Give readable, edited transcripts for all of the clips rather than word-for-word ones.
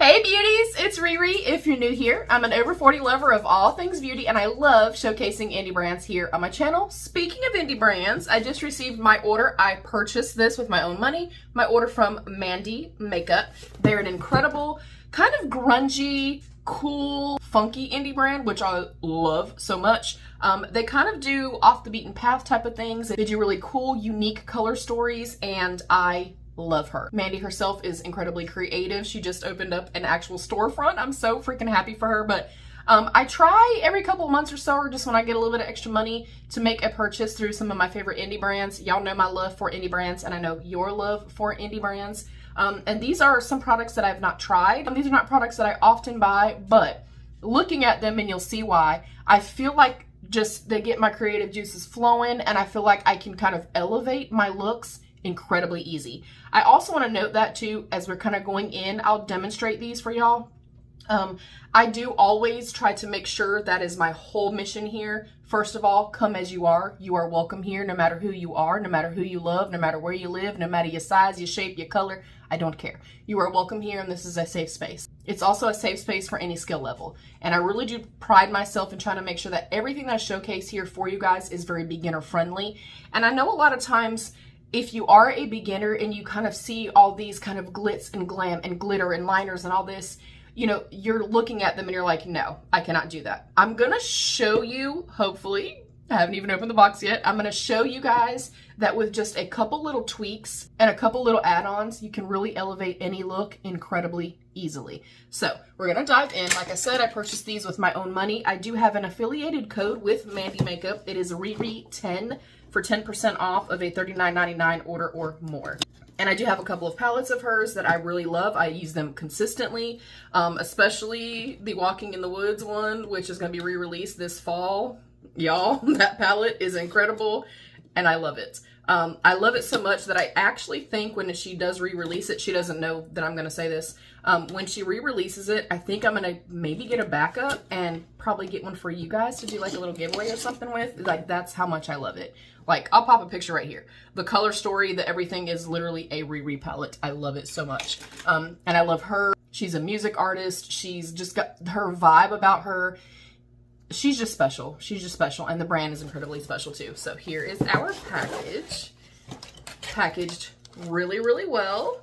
Hey beauties, it's Riri. If you're new here, I'm an over 40 lover of all things beauty and I love showcasing indie brands here on my channel. Speaking of indie brands, I just received my order. I purchased this with my own money. My order from MVNDI Makeup. They're an incredible, kind of grungy, cool, funky indie brand, which I love so much. They kind of do off the beaten path type of things. They do really cool, unique color stories, and I love her. Mandy herself is incredibly creative. She just opened up an actual storefront. I'm so freaking happy for her, but I try every couple of months or so, or just when I get a little bit of extra money, to make a purchase through some of my favorite indie brands. Y'all know my love for indie brands, and I know your love for indie brands. And these are some products that I've not tried. These are not products that I often buy, but looking at them, and you'll see why, I feel like just they get my creative juices flowing, and I feel like I can kind of elevate my looks incredibly easy. I also want to note that too, as we're kind of going in, I'll demonstrate these for y'all. I do always try to make sure that is my whole mission here. First of all, come as you are. You are welcome here, no matter who you are, no matter who you love, no matter where you live, no matter your size, your shape, your color. I don't care. You are welcome here, and this is a safe space. It's also a safe space for any skill level. And I really do pride myself in trying to make sure that everything that I showcase here for you guys is very beginner friendly. And I know a lot of times, if you are a beginner and you kind of see all these kind of glitz and glam and glitter and liners and all this, you know, you're looking at them and you're like, no, I cannot do that. I'm gonna show you, hopefully, I haven't even opened the box yet, I'm gonna show you guys that with just a couple little tweaks and a couple little add-ons, you can really elevate any look incredibly easily. So we're gonna dive in. Like I said, I purchased these with my own money. I do have an affiliated code with MVNDI Makeup. It is Riri10 for 10% off of a $39.99 order or more. And I do have a couple of palettes of hers that I really love. I use them consistently, especially the Walking in the Woods one, which is going to be re-released this fall. Y'all, that palette is incredible, and I love it. I love it so much that I actually think when she does re-release it, she doesn't know that I'm going to say this. When she re-releases it, I think I'm going to maybe get a backup and probably get one for you guys to do like a little giveaway or something with. Like, that's how much I love it. Like, I'll pop a picture right here. The color story, the everything is literally a Riri palette. I love it so much. And I love her. She's a music artist. She's just got her vibe about her. She's just special. She's just special. And the brand is incredibly special too. So here is our package. Packaged really, really well.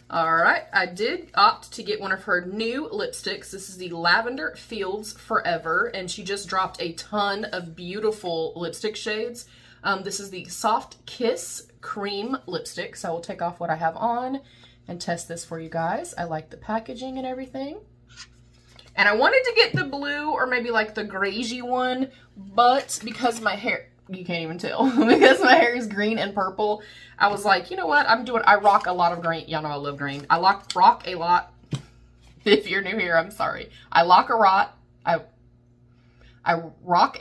All right, I did opt to get one of her new lipsticks. This is the Lavender Fields Forever, and she just dropped a ton of beautiful lipstick shades. This is the Soft Kiss Cream Lipstick, so I will take off what I have on and test this for you guys. I like the packaging and everything. And I wanted to get the blue or maybe like the grayish one, but because my hair, you can't even tell, because my hair is green and purple, I was like, you know what, I rock a lot of green. Y'all know I love green. I rock a lot. If you're new here, I'm sorry. I rock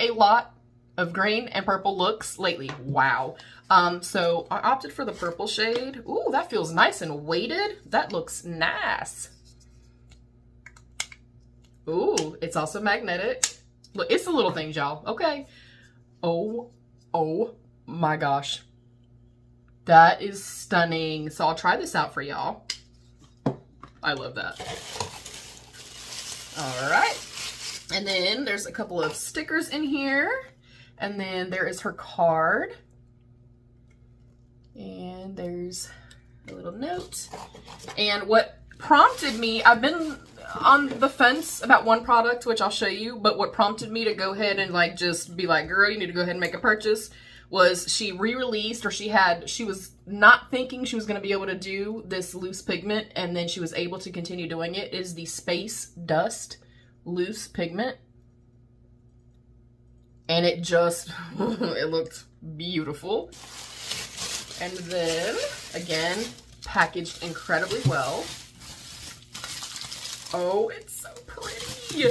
a lot of green and purple looks lately. Wow. So I opted for the purple shade. Ooh, that feels nice and weighted. That looks nice. Ooh, it's also magnetic. Look, it's the little things, y'all. Okay. Oh my gosh. That is stunning. So I'll try this out for y'all. I love that. All right. And then there's a couple of stickers in here. And then there is her card. And there's a little note. And what prompted me, I've been on the fence about one product, which I'll show you, but what prompted me to go ahead and like just be like, girl, you need to go ahead and make a purchase, was she re-released, or she was not thinking she was going to be able to do this loose pigment, and then she was able to continue doing it. Is the Space Dust Loose Pigment. And it just, it looked beautiful. And then, again, packaged incredibly well. Oh, it's so pretty.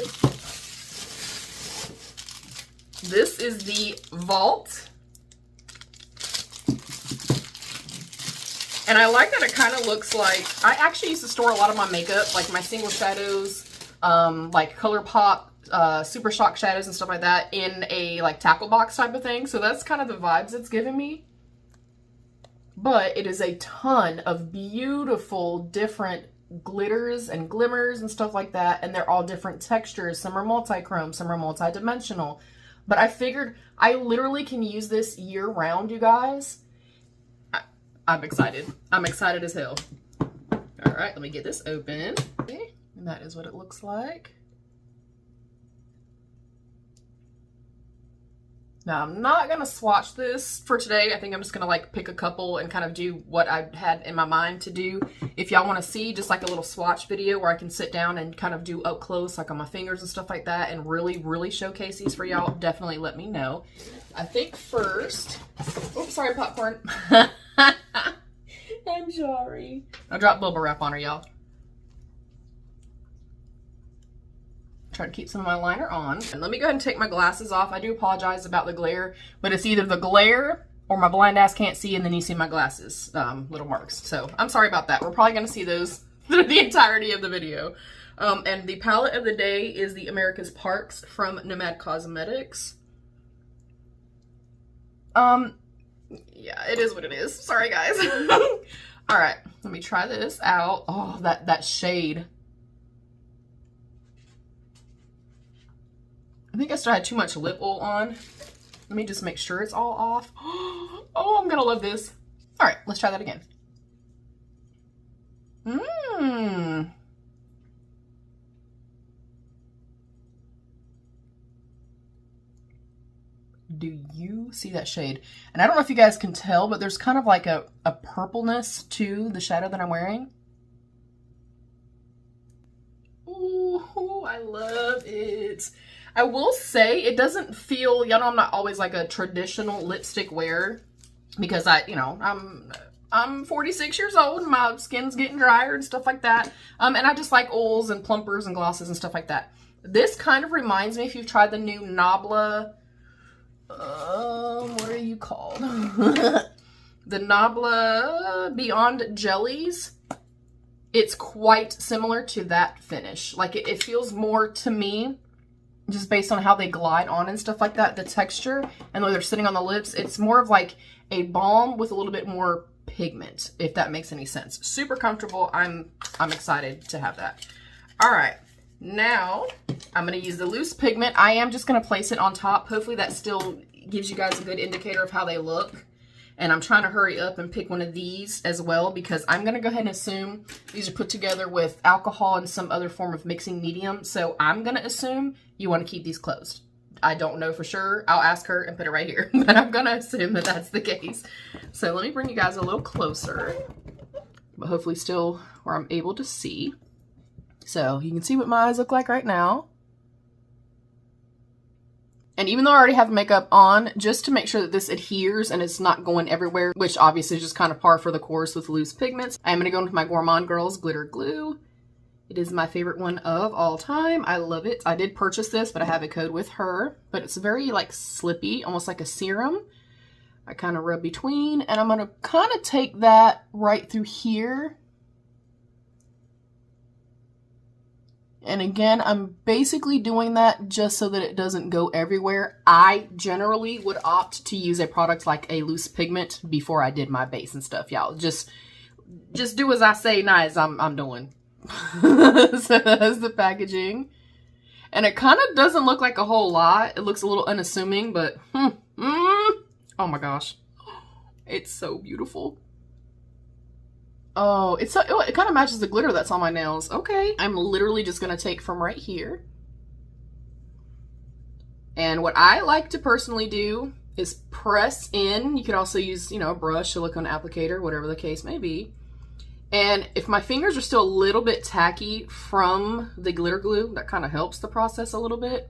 This is the Vault. And I like that it kind of looks like, I actually used to store a lot of my makeup, like my single shadows, like ColourPop, Super Shock shadows and stuff like that, in a like tackle box type of thing. So that's kind of the vibes it's giving me. But it is a ton of beautiful different glitters and glimmers and stuff like that, and they're all different textures. Some are multi-chrome, some are multi-dimensional. But I figured I literally can use this year round, you guys. I'm excited. I'm excited as hell. All right, let me get this open. Okay, and that is what it looks like. Now, I'm not going to swatch this for today. I think I'm just going to like pick a couple and kind of do what I had in my mind to do. If y'all want to see just like a little swatch video where I can sit down and kind of do up close, like on my fingers and stuff like that, and really showcase these for y'all, definitely let me know. I think first, oops, sorry, popcorn. I'm sorry. I dropped bubble wrap on her, y'all. Try to keep some of my liner on. And let me go ahead and take my glasses off. I do apologize about the glare, but it's either the glare or my blind ass can't see, and then you see my glasses, little marks. So I'm sorry about that. We're probably gonna see those through the entirety of the video. And the palette of the day is the America's Parks from NOMAD Cosmetics. Yeah, it is what it is. Sorry, guys. All right, let me try this out. Oh, that shade. I think I still had too much lip oil on. Let me just make sure it's all off. Oh, I'm gonna love this. All right, let's try that again. Do you see that shade? And I don't know if you guys can tell, but there's kind of like a purpleness to the shadow that I'm wearing. Ooh, I love it. I will say it doesn't feel, y'all know I'm not always like a traditional lipstick wearer because I'm 46 years old and my skin's getting drier and stuff like that. And I just like oils and plumpers and glosses and stuff like that. This kind of reminds me, if you've tried the new Nabla, what are you called? The Nabla Beyond Jellies. It's quite similar to that finish. Like it feels more to me, just based on how they glide on and stuff like that, the texture and the way they're sitting on the lips, it's more of like a balm with a little bit more pigment, if that makes any sense. Super comfortable. I'm excited to have that. All right, now I'm going to use the loose pigment. I am just going to place it on top. Hopefully that still gives you guys a good indicator of how they look. And I'm trying to hurry up and pick one of these as well, because I'm going to go ahead and assume these are put together with alcohol and some other form of mixing medium. So I'm going to assume you want to keep these closed. I don't know for sure. I'll ask her and put it right here, but I'm going to assume that that's the case. So let me bring you guys a little closer, but hopefully still where I'm able to see. So you can see what my eyes look like right now. And even though I already have makeup on, just to make sure that this adheres and it's not going everywhere, which obviously is just kind of par for the course with loose pigments, I'm going to go into my Gourmande Girls Glitter Glue. It is my favorite one of all time. I love it. I did purchase this, but I have a code with her. But it's very like slippy, almost like a serum. I kind of rub between, and I'm going to kind of take that right through here. And again, I'm basically doing that just so that it doesn't go everywhere. I generally would opt to use a product like a loose pigment before I did my base and stuff, y'all. Just do as I say, not as I'm doing. So that's the packaging. And it kind of doesn't look like a whole lot. It looks a little unassuming, but oh my gosh. It's so beautiful. Oh, it kind of matches the glitter that's on my nails. Okay. I'm literally just going to take from right here. And what I like to personally do is press in. You could also use, you know, a brush, silicone applicator, whatever the case may be. And if my fingers are still a little bit tacky from the glitter glue, that kind of helps the process a little bit.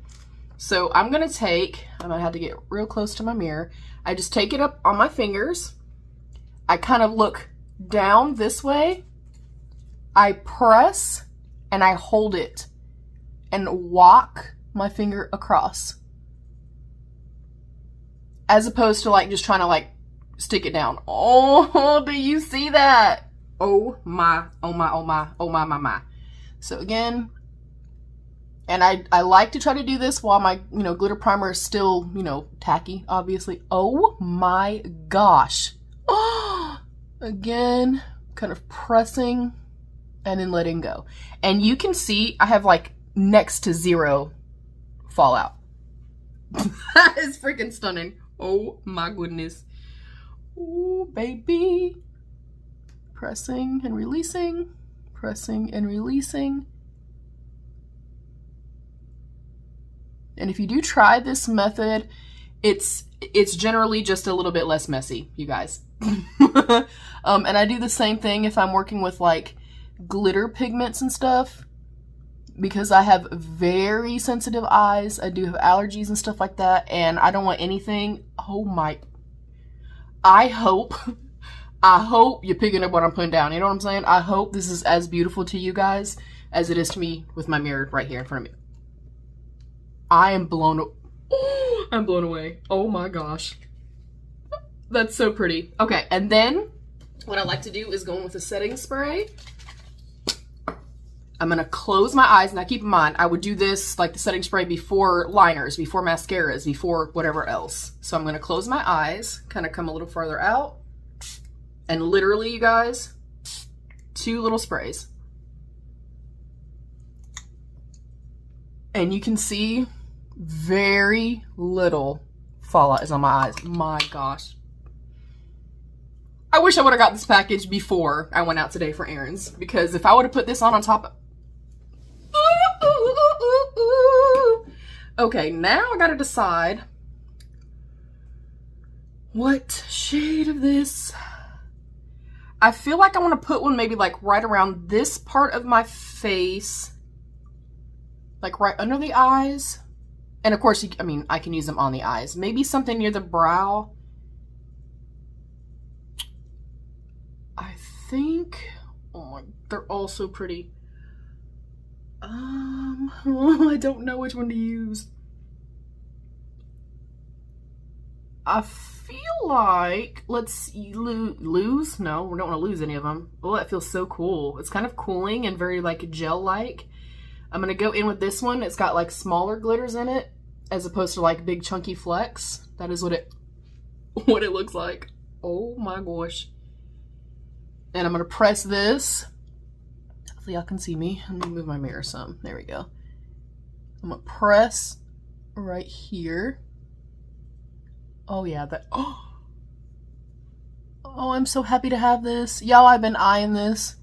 So I'm going to take, I might have to get real close to my mirror. I just take it up on my fingers. I kind of look down this way, I press and I hold it and walk my finger across, as opposed to like just trying to like stick it down. Oh, do you see that? Oh my, oh my, oh my, oh my, my, my. So again, and I like to try to do this while my, you know, glitter primer is still, you know, tacky, obviously. Oh my gosh. Oh, again, kind of pressing and then letting go. And you can see I have like next to zero fallout. That is freaking stunning. Oh my goodness. Oh, baby. Pressing and releasing, pressing and releasing. And if you do try this method, it's generally just a little bit less messy, you guys. And I do the same thing if I'm working with like glitter pigments and stuff, because I have very sensitive eyes. I do have allergies and stuff like that, and I don't want anything. Oh my, I hope you're picking up what I'm putting down. You know what I'm saying? I hope this is as beautiful to you guys as it is to me with my mirror right here in front of me. I am blown. I'm blown away. Oh my gosh. That's so pretty. Okay, and then what I like to do is go in with a setting spray. I'm gonna close my eyes. Now keep in mind, I would do this like the setting spray before liners, before mascaras, before whatever else. So I'm gonna close my eyes, kind of come a little farther out. And literally, you guys, 2 little sprays. And you can see very little fallout is on my eyes. My gosh. I wish I would have got this package before I went out today for errands, because if I would have put this on top of... Okay, now I gotta decide what shade of this. I feel like I want to put one maybe like right around this part of my face, like right under the eyes. And of course, I mean, I can use them on the eyes. Maybe something near the brow. I think, oh my, they're all so pretty. I don't know which one to use. I feel like, let's lose. No, we don't want to lose any of them. Oh, that feels so cool. It's kind of cooling and very like gel-like. I'm gonna go in with this one. It's got like smaller glitters in it, as opposed to like big chunky flecks. That is what it looks like. Oh my gosh. And I'm gonna press this. Hopefully y'all can see me. Let me move my mirror some. There we go. I'm gonna press right here. Oh yeah, that, oh, I'm so happy to have this. Y'all, I've been eyeing this.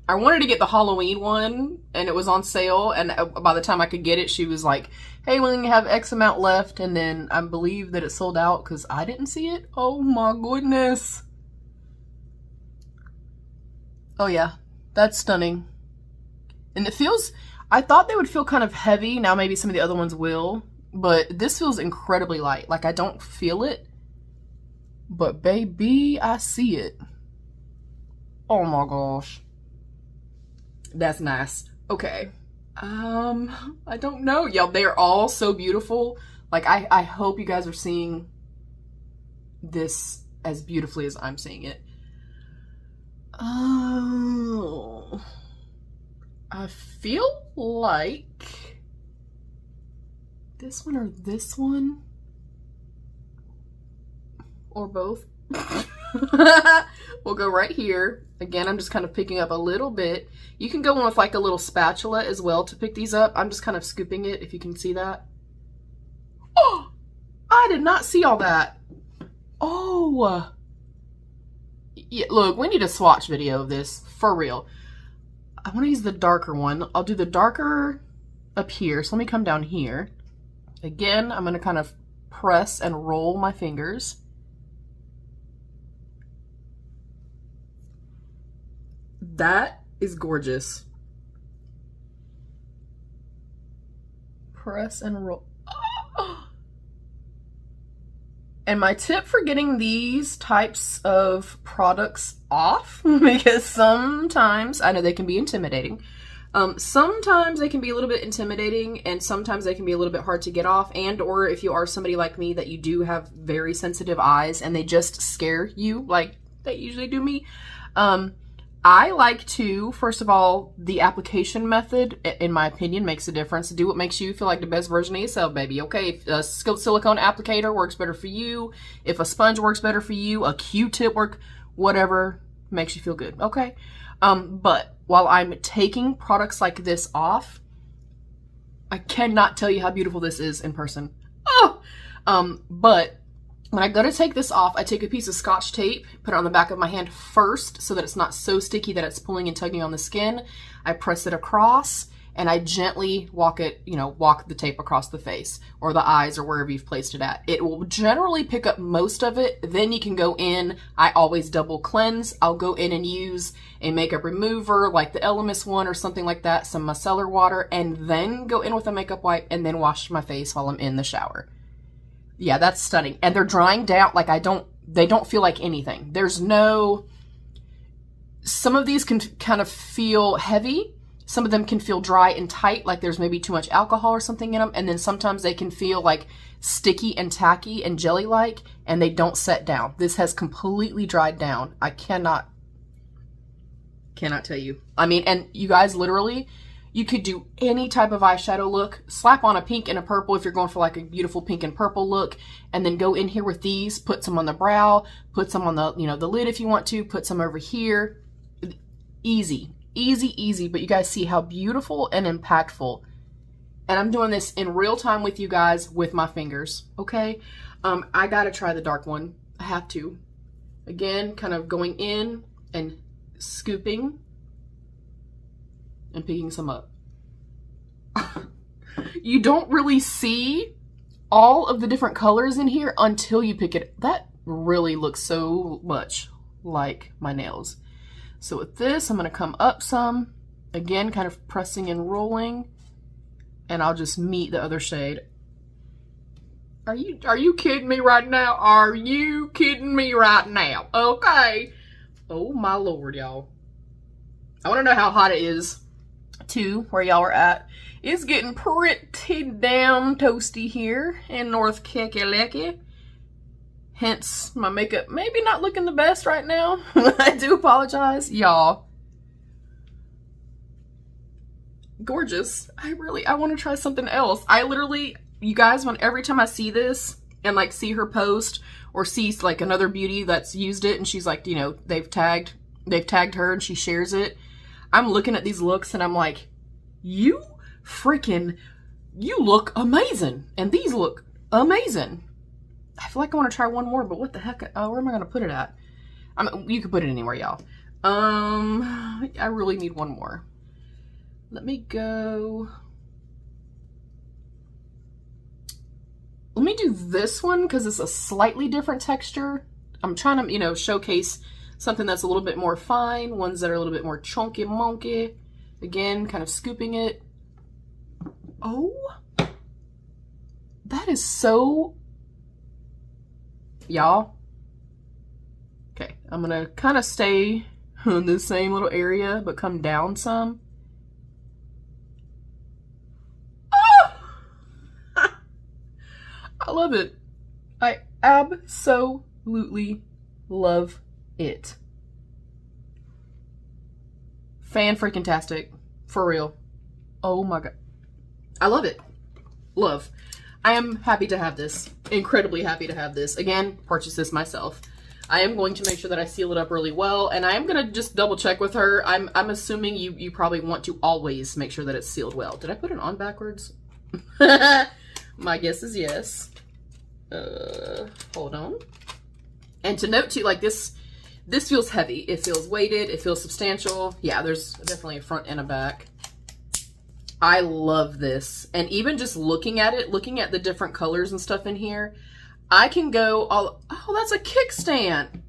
I wanted to get the Halloween one, and it was on sale, and by the time I could get it, she was like, hey, we only have X amount left, and then I believe that it sold out because I didn't see it. Oh my goodness. Oh yeah, that's stunning. And it feels, I thought they would feel kind of heavy. Now maybe some of the other ones will, but this feels incredibly light. Like I don't feel it, but baby, I see it. Oh my gosh. That's nice. Okay. I don't know. Y'all, they're all so beautiful. Like, I hope you guys are seeing this as beautifully as I'm seeing it. Oh. I feel like this one or this one. Or both. We'll go right here. Again, I'm just kind of picking up a little bit. You can go in with like a little spatula as well to pick these up. I'm just kind of scooping it, if you can see that. Oh, I did not see all that. Oh. Yeah, look, we need a swatch video of this, for real. I want to use the darker one. I'll do the darker up here. So let me come down here. Again, I'm going to kind of press and roll my fingers. That is gorgeous. Press and roll. And my tip for getting these types of products off, because sometimes, I know they can be intimidating. Sometimes they can be a little bit intimidating, and sometimes they can be a little bit hard to get off, and or if you are somebody like me that you do have very sensitive eyes and they just scare you like they usually do me. I like to, first of all, the application method, in my opinion, makes a difference. Do what makes you feel like the best version of yourself, baby. Okay, if a silicone applicator works better for you, if a sponge works better for you, a Q-tip whatever makes you feel good, okay? But while I'm taking products like this off, I cannot tell you how beautiful this is in person. Oh! But when I go to take this off, I take a piece of Scotch tape, put it on the back of my hand first so that it's not so sticky that it's pulling and tugging on the skin. I press it across and I gently walk it, walk the tape across the face or the eyes or wherever you've placed it at. It will generally pick up most of it. Then you can go in. I always double cleanse. I'll go in and use a makeup remover like the Elemis one or something like that, some micellar water, and then go in with a makeup wipe and then wash my face while I'm in the shower. Yeah, that's stunning. And they're drying down, like they don't feel like anything. Some of these can kind of feel heavy. Some of them can feel dry and tight, like there's maybe too much alcohol or something in them. And then sometimes they can feel like sticky and tacky and jelly-like, and they don't set down. This has completely dried down. I cannot tell you. I mean, and you guys, literally, you could do any type of eyeshadow look, slap on a pink and a purple if you're going for like a beautiful pink and purple look, and then go in here with these, put some on the brow, put some on the, the lid if you want to, put some over here. Easy, easy, easy, but you guys see how beautiful and impactful. And I'm doing this in real time with you guys with my fingers, okay? I gotta try the dark one. I have to. Again, kind of going in and scooping and picking some up. You don't really see all of the different colors in here until you pick it. That really looks so much like my nails. So with this, I'm going to come up some, again, kind of pressing and rolling, and I'll just meet the other shade. Are you kidding me right now? Are you kidding me right now? Okay. Oh my Lord, y'all. I want to know how hot it is too, where y'all are at. It's getting pretty damn toasty here in North Kakalaki. Hence my makeup maybe not looking the best right now. I do apologize, y'all. Gorgeous. I want to try something else. I literally, you guys, every time I see this and like see her post or see like another beauty that's used it and she's like, they've tagged her and she shares it, I'm looking at these looks and I'm like, you look amazing. And these look amazing. I feel like I want to try one more, but what the heck? Where am I going to put it at? You can put it anywhere, y'all. I really need one more. Let me go. Let me do this one because it's a slightly different texture. I'm trying to, showcase something that's a little bit more fine, ones that are a little bit more chunky monkey. Again, kind of scooping it. Oh, that is so, y'all. Okay, I'm gonna kind of stay in the same little area, but come down some. Oh! I love it. I absolutely love it. Fan-freaking-tastic. For real. Oh my God. I love it. Love. I am happy to have this. Incredibly happy to have this. Again, purchase this myself. I am going to make sure that I seal it up really well, and I am going to just double check with her. I'm assuming you probably want to always make sure that it's sealed well. Did I put it on backwards? My guess is yes. Hold on. And to note too, like this feels heavy. It feels weighted. It feels substantial. Yeah, there's definitely a front and a back. I love this. And even just looking at it, looking at the different colors and stuff in here, I can go all, oh, that's a kickstand.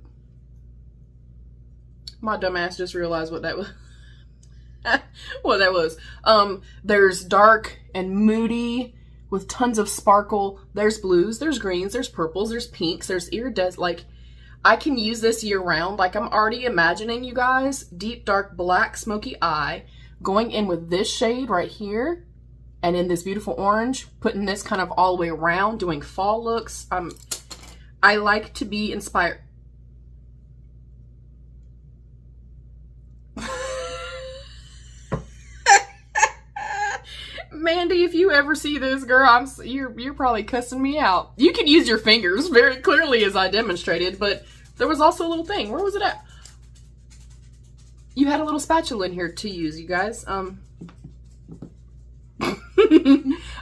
My dumbass just realized what that was. What that was. There's dark and moody with tons of sparkle. There's blues, there's greens, there's purples, there's pinks, there's iridescent. Like, I can use this year round. Like, I'm already imagining, you guys, deep dark black smoky eye, going in with this shade right here, and in this beautiful orange, putting this kind of all the way around, doing fall looks. I like to be inspired. Mandy, if you ever see this, girl, you're probably cussing me out. You can use your fingers very clearly as I demonstrated, but there was also a little thing. Where was it at? you had a little spatula in here to use, you guys. All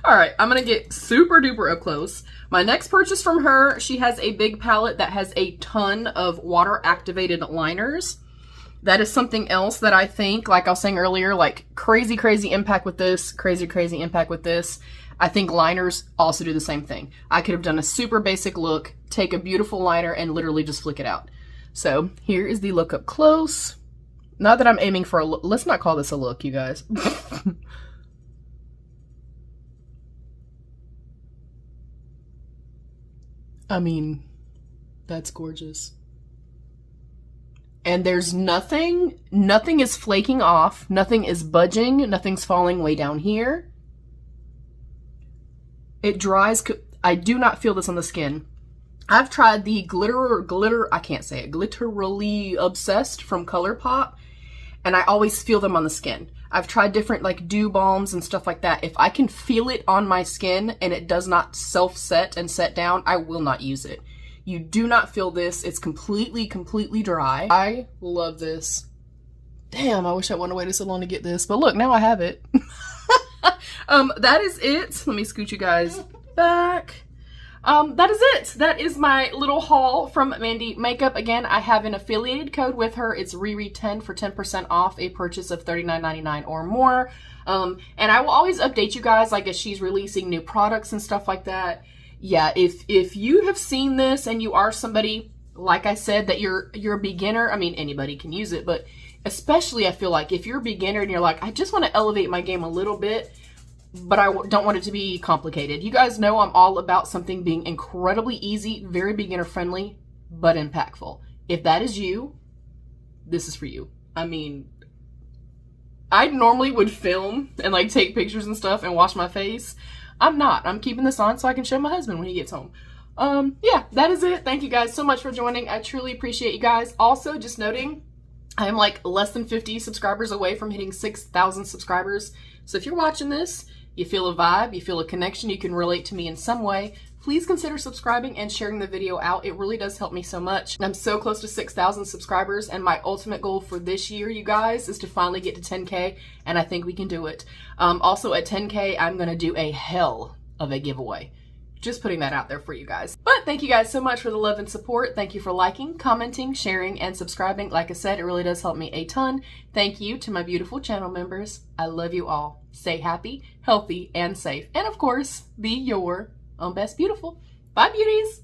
right, I'm gonna get super duper up close. My next purchase from her, she has a big palette that has a ton of water activated liners. That is something else that I think, like I was saying earlier, like crazy impact with this, crazy impact with this. I think liners also do the same thing. I could have done a super basic look, take a beautiful liner and literally just flick it out. So here is the look up close. Not that I'm aiming for a look. Let's not call this a look, you guys. I mean, that's gorgeous. And there's nothing is flaking off, nothing is budging, nothing's falling way down here. It dries, I do not feel this on the skin. I've tried the I can't say it, Glitterally Obsessed from ColourPop, and I always feel them on the skin. I've tried different like dew balms and stuff like that. If I can feel it on my skin and it does not self-set and set down, I will not use it. You do not feel this. It's completely dry. I love this. Damn, I wish I wouldn't have waited so long to get this, but look, now I have it. That is it. Let me scoot you guys back. That is it. That is my little haul from Mandy Makeup. Again, I have an affiliated code with her. It's RERE10 for 10% off a purchase of $39.99 or more. And I will always update you guys, like, as she's releasing new products and stuff like that. Yeah, if you have seen this and you are somebody, like I said, that you're a beginner, I mean, anybody can use it, but especially I feel like if you're a beginner and you're like, I just want to elevate my game a little bit, but I don't want it to be complicated. You guys know I'm all about something being incredibly easy, very beginner friendly, but impactful. If that is you, this is for you. I mean, I normally would film and like take pictures and stuff and wash my face. I'm not. I'm keeping this on so I can show my husband when he gets home. Yeah, that is it. Thank you guys so much for joining. I truly appreciate you guys. Also, just noting, I am like less than 50 subscribers away from hitting 6,000 subscribers. So if you're watching this, you feel a vibe, you feel a connection, you can relate to me in some way, please consider subscribing and sharing the video out. It really does help me so much. I'm so close to 6,000 subscribers, and my ultimate goal for this year, you guys, is to finally get to 10K, and I think we can do it. Also at 10K, I'm gonna do a hell of a giveaway. Just putting that out there for you guys. But thank you guys so much for the love and support. Thank you for liking, commenting, sharing, and subscribing. Like I said, it really does help me a ton. Thank you to my beautiful channel members. I love you all. Stay happy, healthy, and safe. And of course, be your own best beautiful. Bye, beauties.